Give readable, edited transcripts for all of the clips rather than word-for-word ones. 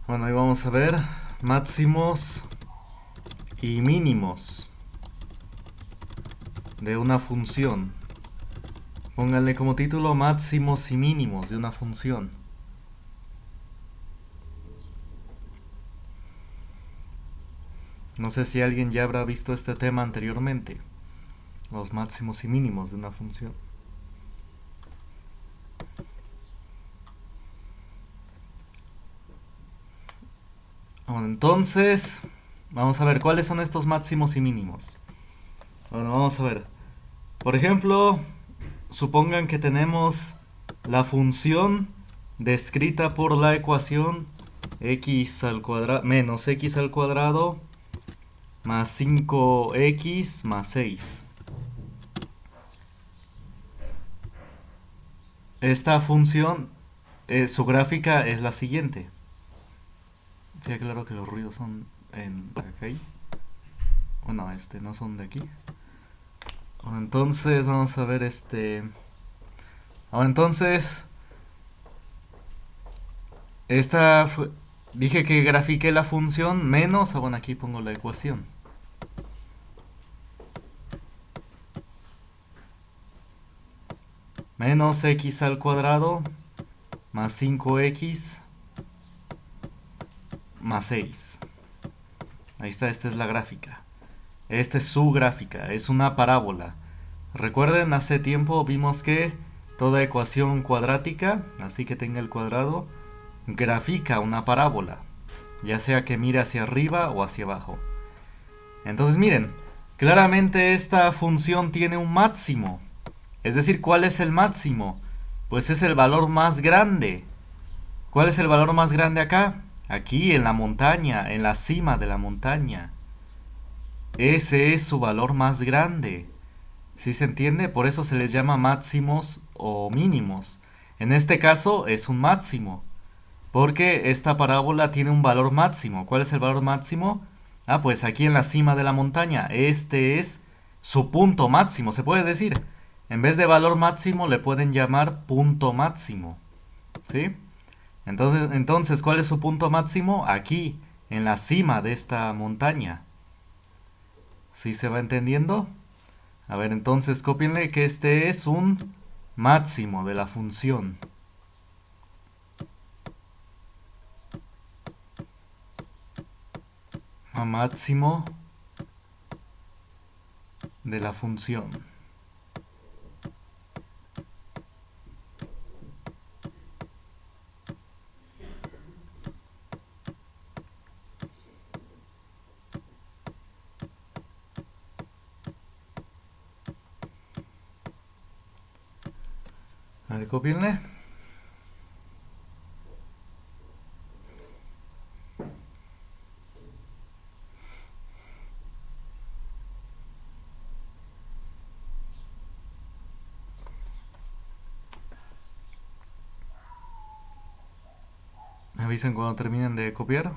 Bueno, ahí vamos a ver máximos y mínimos de una función. Pónganle como título máximos y mínimos de una función. No sé si alguien ya habrá visto este tema anteriormente. Los máximos y mínimos de una función. Bueno, entonces, vamos a ver cuáles son estos máximos y mínimos. Bueno, vamos a ver. Por ejemplo, supongan que tenemos la función descrita por la ecuación x al cuadrado menos x al cuadrado más 5x más 6. Esta función, su gráfica es la siguiente. Sí, claro que los ruidos son en acá. Bueno, no son de aquí. Bueno, entonces vamos a ver Ahora entonces, esta dije que grafiqué la función menos, bueno, aquí pongo la ecuación. Menos x al cuadrado más 5x más 6. Ahí está, esta es la gráfica. Esta es su gráfica, es una parábola. Recuerden, hace tiempo vimos que toda ecuación cuadrática, así que tenga el cuadrado, grafica una parábola, ya sea que mire hacia arriba o hacia abajo. Entonces miren, claramente esta función tiene un máximo. Es decir, ¿cuál es el máximo? Pues es el valor más grande. ¿Cuál es el valor más grande acá? Aquí en la montaña, en la cima de la montaña. Ese es su valor más grande. ¿Sí se entiende? Por eso se les llama máximos o mínimos. En este caso es un máximo, porque esta parábola tiene un valor máximo. ¿Cuál es el valor máximo? Ah, pues aquí en la cima de la montaña. Este es su punto máximo, se puede decir. En vez de valor máximo le pueden llamar punto máximo. ¿Sí? Entonces, ¿cuál es su punto máximo? Aquí, en la cima de esta montaña. ¿Sí se va entendiendo? A ver, entonces cópienle que este es un máximo de la función. Máximo de la función. A ver, cópienle. Me avisan cuando terminen de copiar.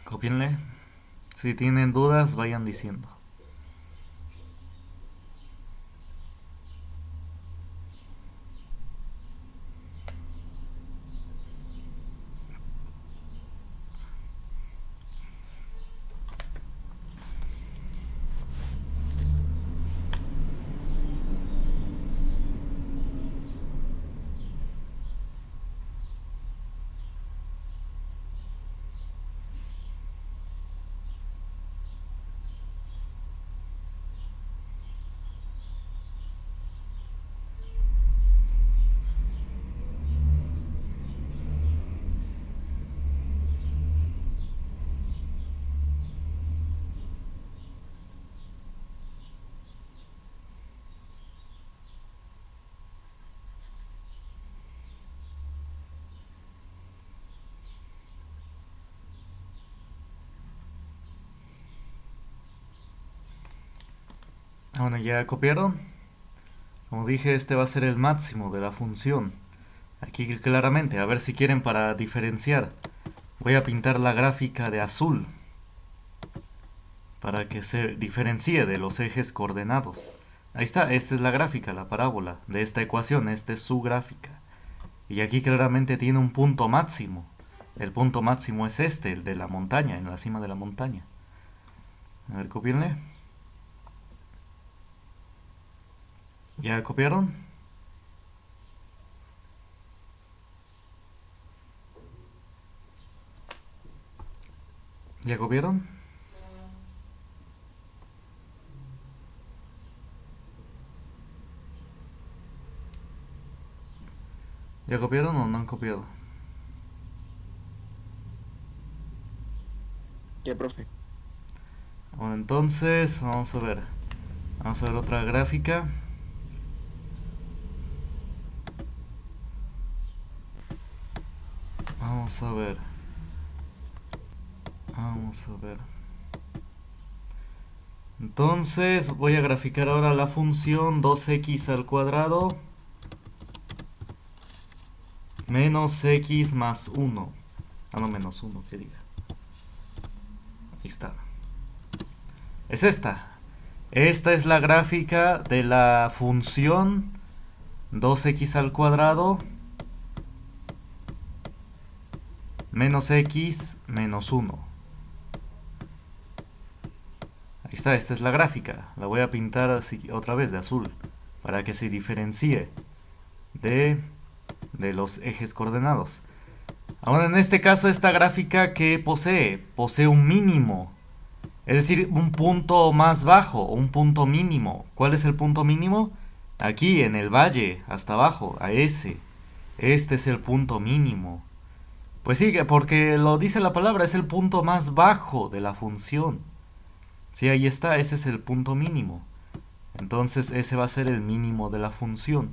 Cópienle. Si tienen dudas, vayan diciendo. Bueno, ya copiaron. Como dije, este va a ser el máximo de la función. Aquí claramente, a ver si quieren para diferenciar. Voy a pintar la gráfica de azul para que se diferencie de los ejes coordenados. Ahí está, esta es la gráfica, la parábola de esta ecuación, esta es su gráfica. Y aquí claramente tiene un punto máximo. El punto máximo es este, el de la montaña, en la cima de la montaña. A ver, copienle. ¿Ya copiaron? ¿Ya copiaron? ¿Ya copiaron o no han copiado? ¿Qué, profe? Bueno, entonces, vamos a ver. Vamos a ver otra gráfica. Vamos a ver. Vamos a ver. Entonces, voy a graficar ahora la función 2x al cuadrado menos x más 1. Ah, no, menos 1, que diga. Ahí está. Es esta. Esta es la gráfica de la función 2x al cuadrado menos x menos 1. Ahí está, esta es la gráfica. La voy a pintar así, otra vez de azul para que se diferencie de, de los ejes coordenados. Ahora, en este caso, esta gráfica que posee un mínimo. Es decir, un punto más bajo, un punto mínimo. ¿Cuál es el punto mínimo? Aquí, en el valle, hasta abajo, a ese. Este es el punto mínimo. Pues sí, porque lo dice la palabra, es el punto más bajo de la función. Sí, ahí está, ese es el punto mínimo. Entonces ese va a ser el mínimo de la función.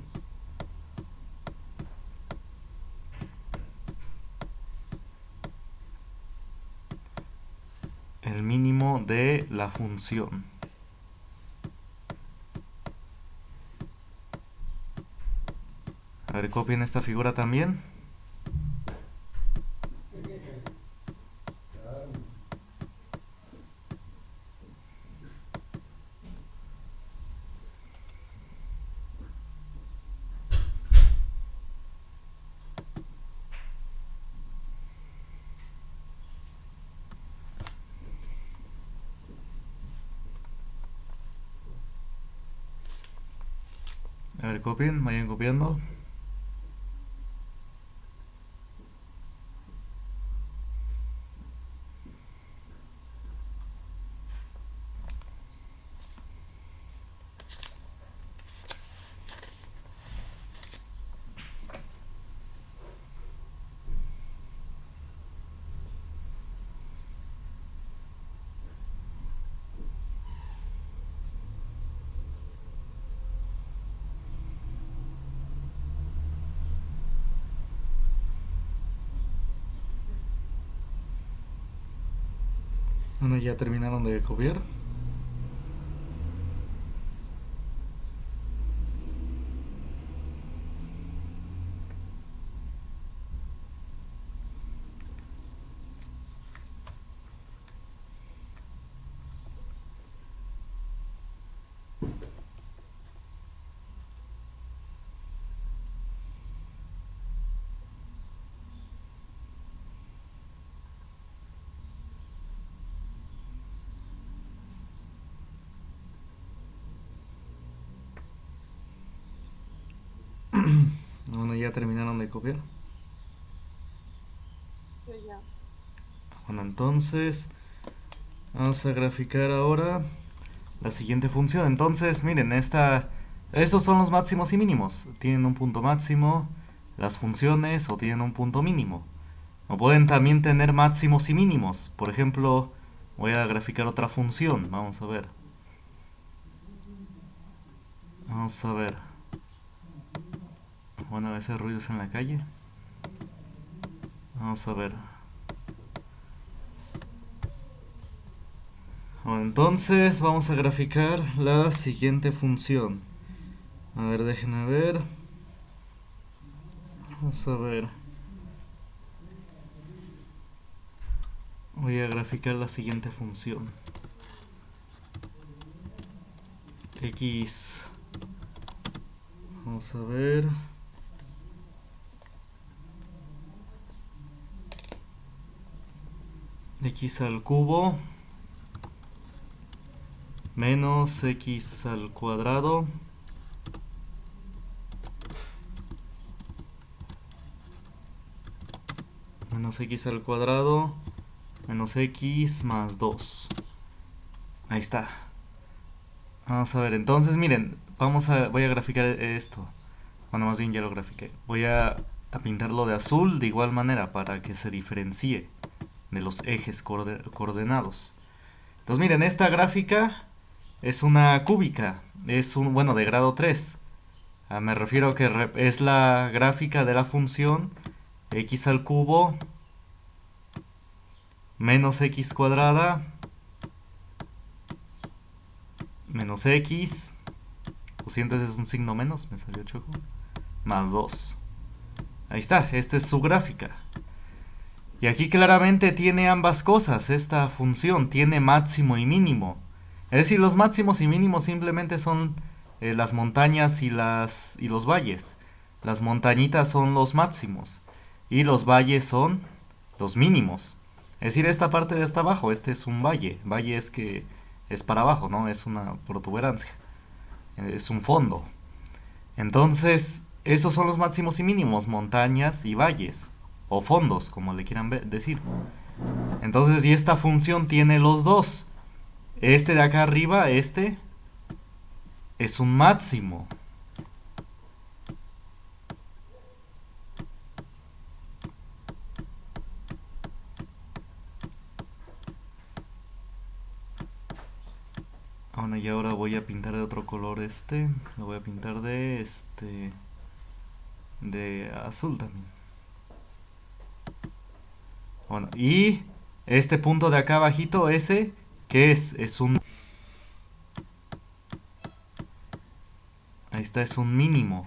El mínimo de la función. A ver, copien esta figura también. A ver, copien, vayan copiando. Bueno, ya terminaron de copiar. Bueno, ya terminaron de copiar. Yo ya. Bueno, entonces vamos a graficar ahora la siguiente función. Entonces, miren, estos son los máximos y mínimos. Tienen un punto máximo las funciones o tienen un punto mínimo. O pueden también tener máximos y mínimos. Por ejemplo, voy a graficar otra función. Vamos a ver. Vamos a ver. Bueno, a veces ruidos en la calle. Vamos a ver. Bueno, entonces vamos a graficar la siguiente función. A ver, déjenme ver. Vamos a ver. Voy a graficar la siguiente función. X. Vamos a ver. X al cubo menos x al cuadrado menos x al cuadrado menos x más 2. Ahí está. Vamos a ver, entonces miren, voy a graficar esto. Bueno, más bien ya lo grafiqué. Voy a pintarlo de azul de igual manera para que se diferencie de los ejes coordenados. Entonces miren, esta gráfica es una cúbica, es bueno, de grado 3. Me refiero a que es la gráfica de la función x al cubo menos x cuadrada menos x, lo siento, ese es un signo menos, me salió choco, más 2. Ahí está, esta es su gráfica. Y aquí claramente tiene ambas cosas, esta función tiene máximo y mínimo. Es decir, los máximos y mínimos simplemente son las montañas y los valles. Las montañitas son los máximos y los valles son los mínimos. Es decir, esta parte de hasta abajo, este es un valle. Valle es que es para abajo, ¿no? Es una protuberancia. Es un fondo. Entonces, esos son los máximos y mínimos, montañas y valles. O fondos, como le quieran decir. Entonces, y esta función tiene los dos. Este de acá arriba, este, es un máximo. Bueno, y ahora voy a pintar de otro color este. Lo voy a pintar de de azul también. Bueno, y este punto de acá abajito, ese, ¿qué es? Es un... Ahí está, es un mínimo.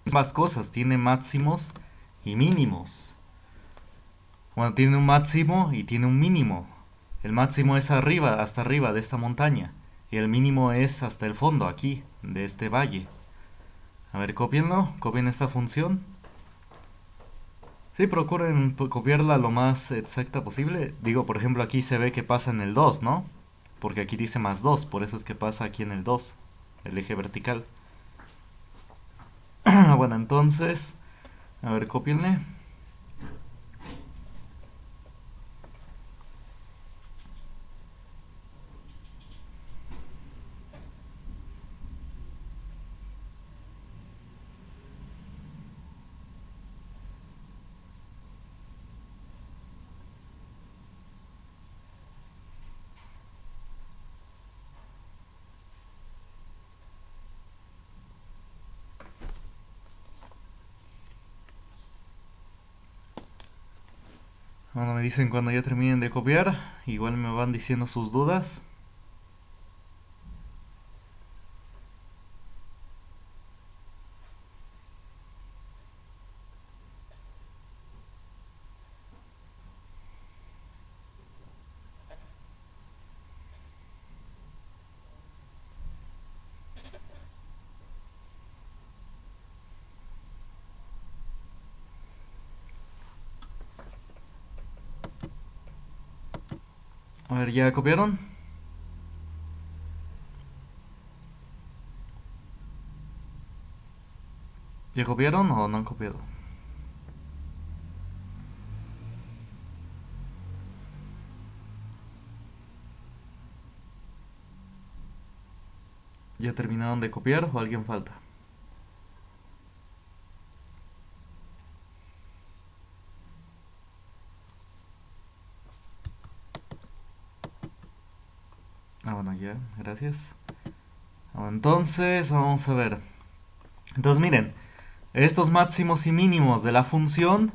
Ambas cosas, tiene máximos y mínimos. Bueno, tiene un máximo y tiene un mínimo. El máximo es arriba, hasta arriba de esta montaña. Y el mínimo es hasta el fondo, aquí, de este valle. A ver, cópienlo, copien esta función. Sí, procuren copiarla lo más exacta posible. Digo, por ejemplo, aquí se ve que pasa en el 2, ¿no? Porque aquí dice más 2, por eso es que pasa aquí en el 2, el eje vertical. Bueno, entonces, a ver, cópienle. Bueno, me dicen cuando ya terminen de copiar. Igual me van diciendo sus dudas. A ver, ¿ya copiaron? ¿Ya copiaron o no han copiado? ¿Ya terminaron de copiar o alguien falta? Ah, bueno, ya, gracias. Entonces, vamos a ver. Entonces, miren, estos máximos y mínimos de la función,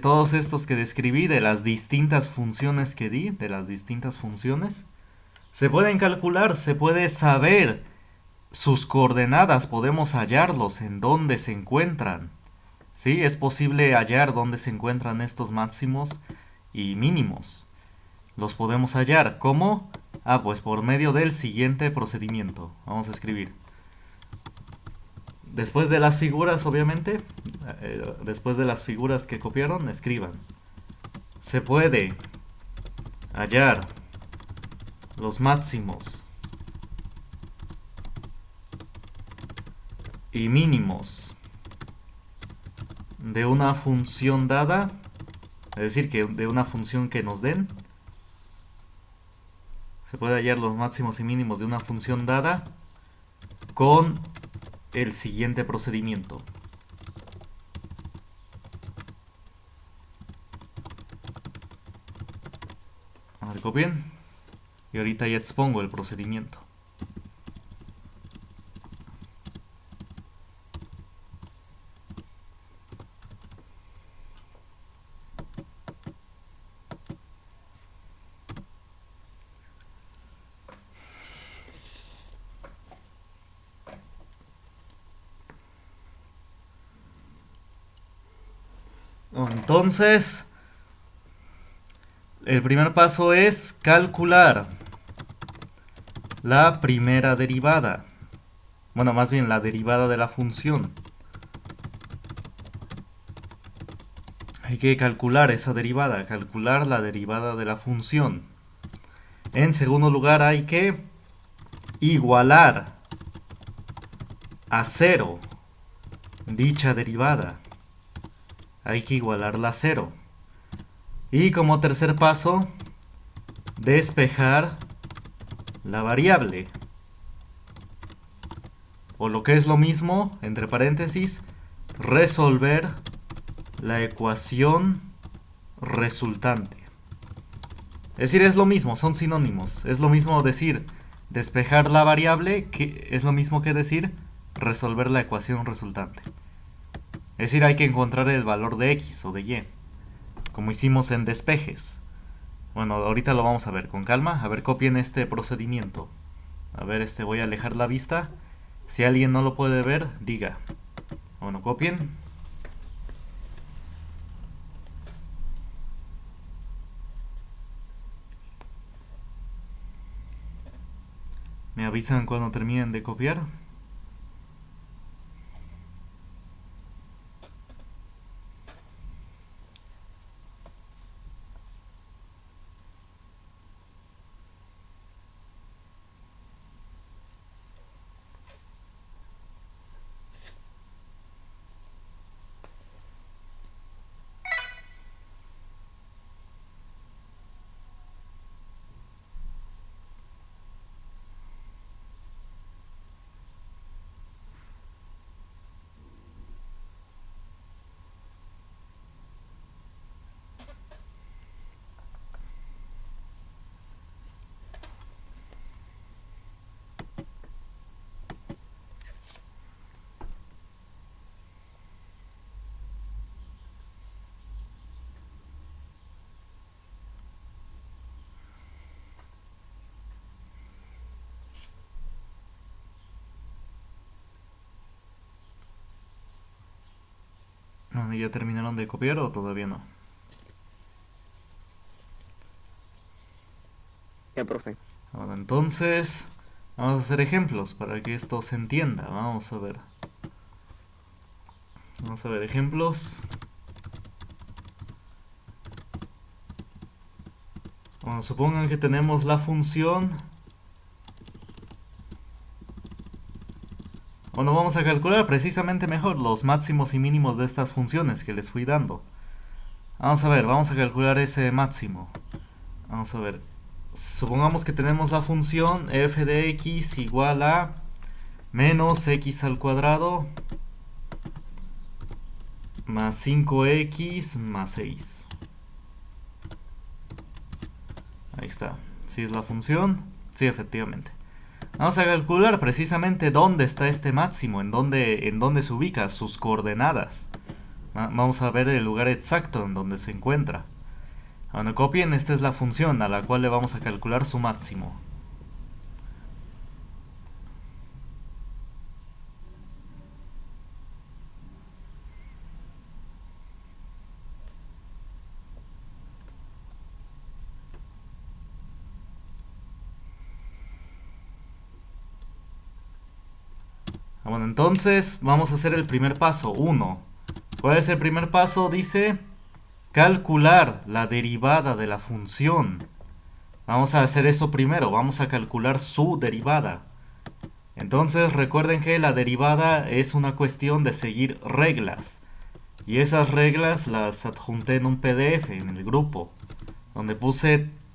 todos estos que describí, de las distintas funciones que di, de las distintas funciones, Se pueden calcular, se puede saber sus coordenadas, podemos hallarlos en dónde se encuentran. Sí, es posible hallar dónde se encuentran estos máximos y mínimos. Los podemos hallar. ¿Cómo? Ah, pues por medio del siguiente procedimiento. Vamos a escribir. Después de las figuras, obviamente, después de las figuras que copiaron, escriban. Se puede hallar los máximos y mínimos de una función dada, es decir, que de una función que nos den. Se puede hallar los máximos y mínimos de una función dada con el siguiente procedimiento. A ver, copien. Y ahorita ya expongo el procedimiento. Entonces, el primer paso es calcular la primera derivada. Bueno, más bien la derivada de la función. Hay que calcular esa derivada, calcular la derivada de la función. En segundo lugar, hay que igualar a cero dicha derivada. Hay que igualarla a cero. Y como tercer paso, despejar la variable. O lo que es lo mismo, entre paréntesis, resolver la ecuación resultante. Es decir, es lo mismo, son sinónimos. Es lo mismo decir despejar la variable, que es lo mismo que decir resolver la ecuación resultante. Es decir, hay que encontrar el valor de x o de y, como hicimos en despejes. Bueno, ahorita lo vamos a ver con calma. A ver, copien este procedimiento. A ver, voy a alejar la vista. Si alguien no lo puede ver, diga. Bueno, copien. Me avisan cuando terminen de copiar. ¿Ya terminaron de copiar o todavía no? Ya, profe. Bueno, entonces vamos a hacer ejemplos para que esto se entienda. Vamos a ver. Vamos a ver ejemplos. Bueno, supongan que tenemos la función. Bueno, vamos a calcular precisamente mejor los máximos y mínimos de estas funciones que les fui dando. Vamos a ver, vamos a calcular ese máximo. Vamos a ver. Supongamos que tenemos la función f de x igual a menos x al cuadrado más 5x más 6. Ahí está. ¿Sí es la función? Sí, efectivamente. Vamos a calcular precisamente dónde está este máximo, en dónde se ubica, sus coordenadas. Vamos a ver el lugar exacto en donde se encuentra. Cuando copien, esta es la función a la cual le vamos a calcular su máximo. Bueno, entonces vamos a hacer el primer paso, 1. ¿Cuál es el primer paso? Dice calcular la derivada de la función. Vamos a hacer eso primero, vamos a calcular su derivada. Entonces recuerden que la derivada es una cuestión de seguir reglas. Y esas reglas las adjunté en un PDF en el grupo, donde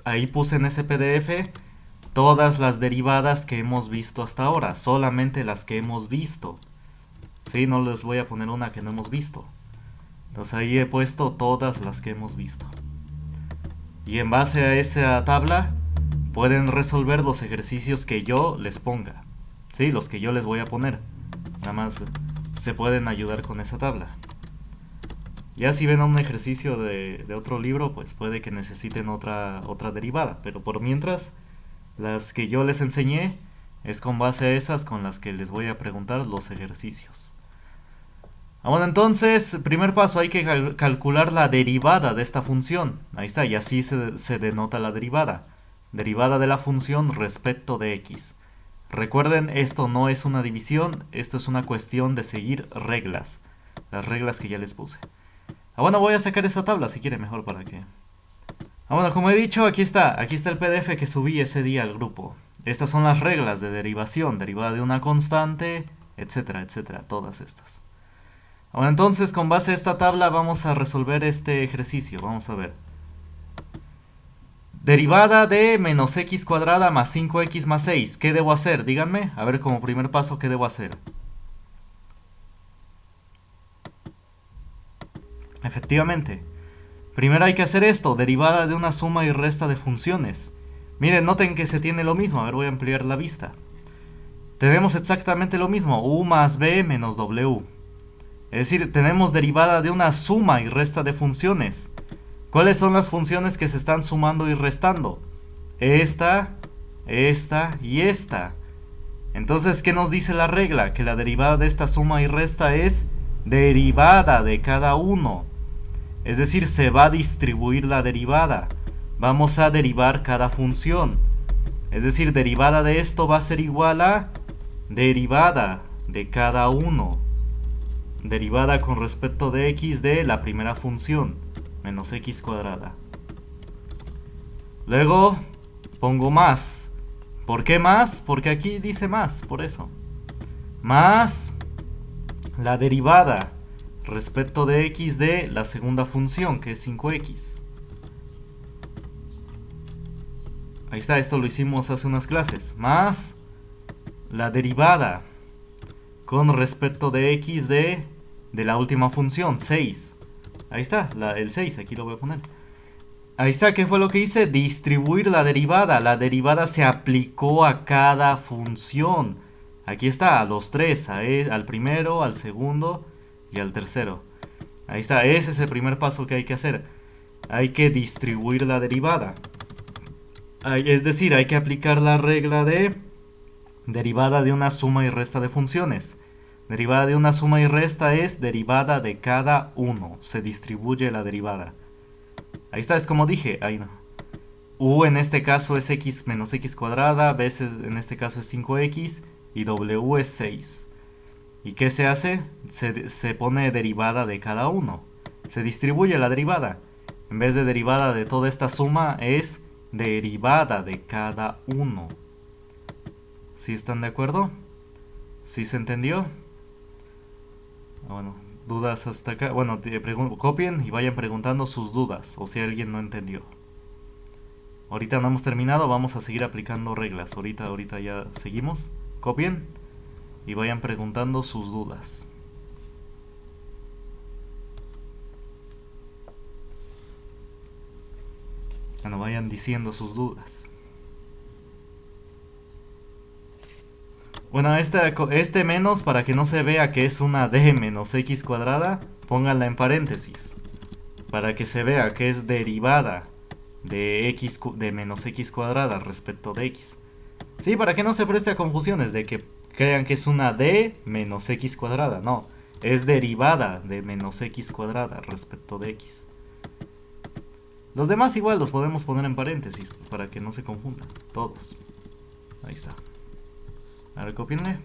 ahí puse en ese PDF todas las derivadas que hemos visto hasta ahora, solamente las que hemos visto. Sí, no les voy a poner una que no hemos visto. Entonces ahí he puesto todas las que hemos visto. Y en base a esa tabla pueden resolver los ejercicios que yo les ponga. Sí, los que yo les voy a poner. Nada más se pueden ayudar con esa tabla. Ya si ven un ejercicio de otro libro, pues puede que necesiten otra derivada. Pero por mientras, las que yo les enseñé es con base a esas con las que les voy a preguntar los ejercicios. Bueno, entonces, primer paso, hay que calcular la derivada de esta función. Ahí está, y así se denota la derivada. Derivada de la función respecto de x. Recuerden, esto no es una división, esto es una cuestión de seguir reglas. Las reglas que ya les puse. Bueno, voy a sacar esa tabla si quiere, mejor para que... bueno, como he dicho, aquí está el PDF que subí ese día al grupo. Estas son las reglas de derivación, derivada de una constante, etcétera, etcétera, todas estas. Bueno, entonces con base a esta tabla vamos a resolver este ejercicio, vamos a ver. Derivada de menos x cuadrada más 5x más 6, ¿qué debo hacer? Díganme, a ver como primer paso, ¿qué debo hacer? Efectivamente, primero hay que hacer esto, derivada de una suma y resta de funciones. Miren, noten que se tiene lo mismo, a ver, voy a ampliar la vista. Tenemos exactamente lo mismo, u más b menos w. Es decir, tenemos derivada de una suma y resta de funciones. ¿Cuáles son las funciones que se están sumando y restando? Esta y esta. Entonces, ¿qué nos dice la regla? Que la derivada de esta suma y resta es derivada de cada uno. Es decir, se va a distribuir la derivada. Vamos a derivar cada función. Es decir, derivada de esto va a ser igual a derivada de cada uno. Derivada con respecto de x de la primera función, menos x cuadrada. Luego pongo más. ¿Por qué más? Porque aquí dice más, por eso. Más la derivada respecto de x de la segunda función, que es 5x. Ahí está, esto lo hicimos hace unas clases. Más la derivada con respecto de x de la última función, 6. Ahí está, el 6, aquí lo voy a poner. Ahí está, ¿qué fue lo que hice? Distribuir la derivada. La derivada se aplicó a cada función. Aquí está, a los tres, al primero, al segundo y al tercero. Ahí está, ese es el primer paso que hay que hacer. Hay que distribuir la derivada. Es decir, hay que aplicar la regla de derivada de una suma y resta de funciones. Derivada de una suma y resta es derivada de cada uno. Se distribuye la derivada. Ahí está, es como dije. Ahí no. U en este caso es x menos x cuadrada. B en este caso es 5x. Y w es 6. ¿Y qué se hace? Se pone derivada de cada uno. Se distribuye la derivada. En vez de derivada de toda esta suma es derivada de cada uno. ¿Sí están de acuerdo? ¿Sí se entendió? Bueno, dudas hasta acá. Bueno, copien y vayan preguntando sus dudas o si alguien no entendió. Ahorita no hemos terminado, vamos a seguir aplicando reglas. Ahorita ya seguimos. Copien y vayan preguntando sus dudas. Bueno, vayan diciendo sus dudas. Bueno, este menos, para que no se vea que es una d menos x cuadrada, pónganla en paréntesis. Para que se vea que es derivada de menos x cuadrada respecto de x. Sí, para que no se preste a confusiones de que crean que es una d menos x cuadrada. No, es derivada de menos x cuadrada respecto de x. Los demás igual los podemos poner en paréntesis para que no se confundan. Todos. Ahí está. A ver, copienle.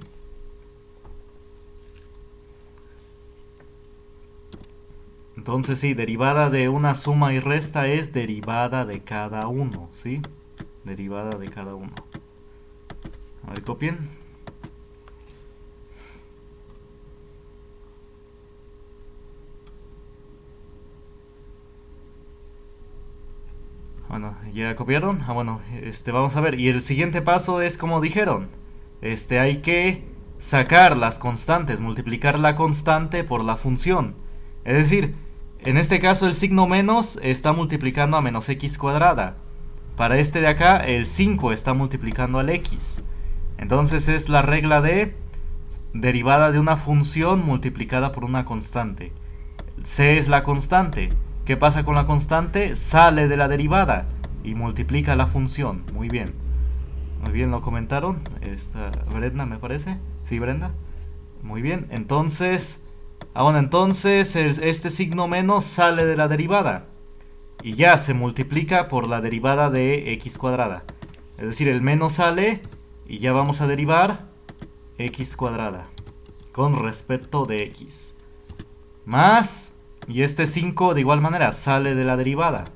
Entonces sí, derivada de una suma y resta es derivada de cada uno, ¿sí? Derivada de cada uno. A ver, copien. Bueno, ¿ya copiaron? Bueno, vamos a ver. Y el siguiente paso es como dijeron. Hay que sacar las constantes, multiplicar la constante por la función. Es decir, en este caso el signo menos está multiplicando a menos x cuadrada. Para este de acá, el 5 está multiplicando al x. Entonces es la regla de derivada de una función multiplicada por una constante. C es la constante. ¿Qué pasa con la constante? Sale de la derivada y multiplica la función. Muy bien. Muy bien, lo comentaron. Brenda, me parece. Sí, Brenda. Muy bien. Entonces, entonces este signo menos sale de la derivada y ya se multiplica por la derivada de x cuadrada. Es decir, el menos sale y ya vamos a derivar x cuadrada con respecto de x. Más, y este 5 de igual manera sale de la derivada.